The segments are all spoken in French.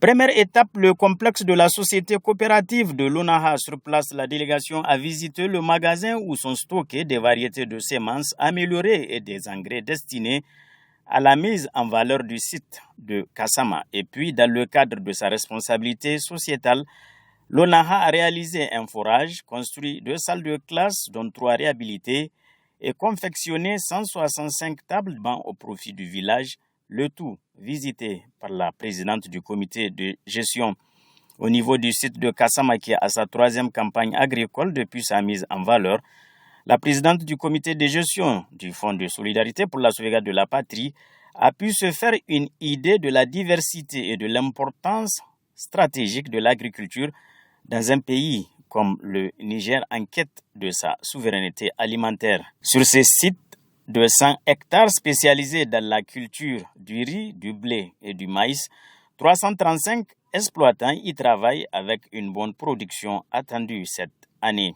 Première étape, le complexe de la société coopérative de l'ONAHA. Sur place, la délégation a visité le magasin où sont stockées des variétés de semences améliorées et des engrais destinés à la mise en valeur du site de Kassama. Et puis, dans le cadre de sa responsabilité sociétale, l'ONAHA a réalisé un forage, construit 2 salles de classe, dont 3 réhabilitées, et confectionné 165 tables bancs au profit du village, le tout visité par la présidente du comité de gestion au niveau du site de Kassama qui est à sa 3e campagne agricole depuis sa mise en valeur. La présidente du comité de gestion du Fonds de solidarité pour la sauvegarde de la patrie a pu se faire une idée de la diversité et de l'importance stratégique de l'agriculture dans un pays comme le Niger en quête de sa souveraineté alimentaire. Sur ces sites de 100 hectares spécialisés dans la culture du riz, du blé et du maïs, 335 exploitants y travaillent avec une bonne production attendue cette année.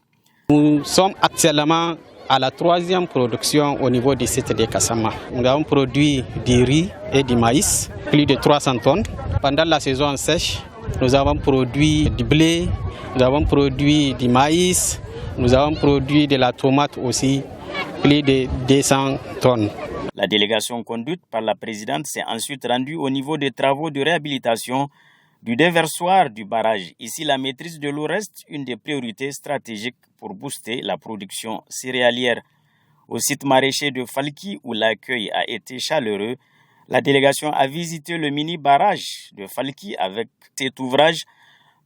Nous sommes actuellement à la 3e production au niveau du site de Kassama. Nous avons produit du riz et du maïs, plus de 300 tonnes. Pendant la saison sèche, nous avons produit du blé, nous avons produit du maïs, nous avons produit de la tomate aussi, plus de 200 tonnes. La délégation conduite par la présidente s'est ensuite rendue au niveau des travaux de réhabilitation du déversoir du barrage. Ici, la maîtrise de l'eau reste une des priorités stratégiques pour booster la production céréalière. Au site maraîcher de Falki, où l'accueil a été chaleureux, la délégation a visité le mini-barrage de Falki. Avec cet ouvrage,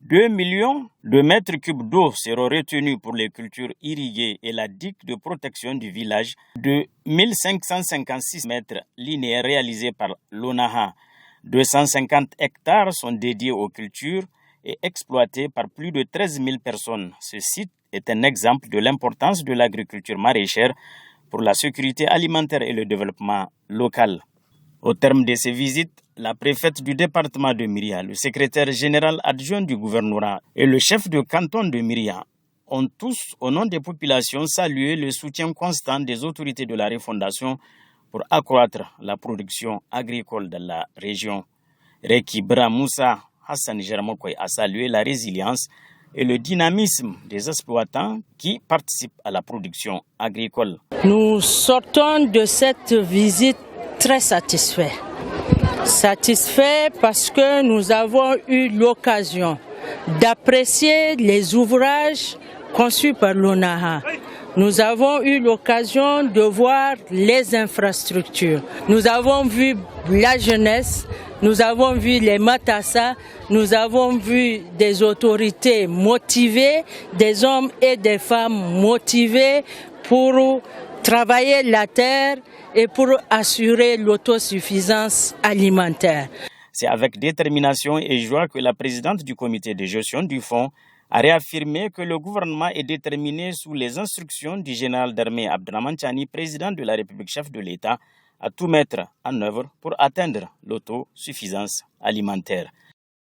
2 millions de mètres cubes d'eau seront retenus pour les cultures irriguées et la digue de protection du village de 1556 mètres linéaires réalisée par l'ONAHA. 250 hectares sont dédiés aux cultures et exploités par plus de 13 000 personnes. Ce site est un exemple de l'importance de l'agriculture maraîchère pour la sécurité alimentaire et le développement local. Au terme de ces visites, la préfète du département de Myria, le secrétaire général adjoint du gouvernorat et le chef de canton de Myria ont tous, au nom des populations, salué le soutien constant des autorités de la refondation pour accroître la production agricole dans la région. Reki Bramoussa Hassan Jermokoy a salué la résilience et le dynamisme des exploitants qui participent à la production agricole. Nous sortons de cette visite très satisfaits. Satisfaits parce que nous avons eu l'occasion d'apprécier les ouvrages conçus par l'ONAHA. Nous avons eu l'occasion de voir les infrastructures. Nous avons vu la jeunesse, nous avons vu les matassa, nous avons vu des autorités motivées, des hommes et des femmes motivés pour travailler la terre et pour assurer l'autosuffisance alimentaire. C'est avec détermination et joie que la présidente du comité de gestion du fonds a réaffirmé que le gouvernement est déterminé sous les instructions du général d'armée Abdraman Chani, président de la République, chef de l'État, à tout mettre en œuvre pour atteindre l'autosuffisance alimentaire.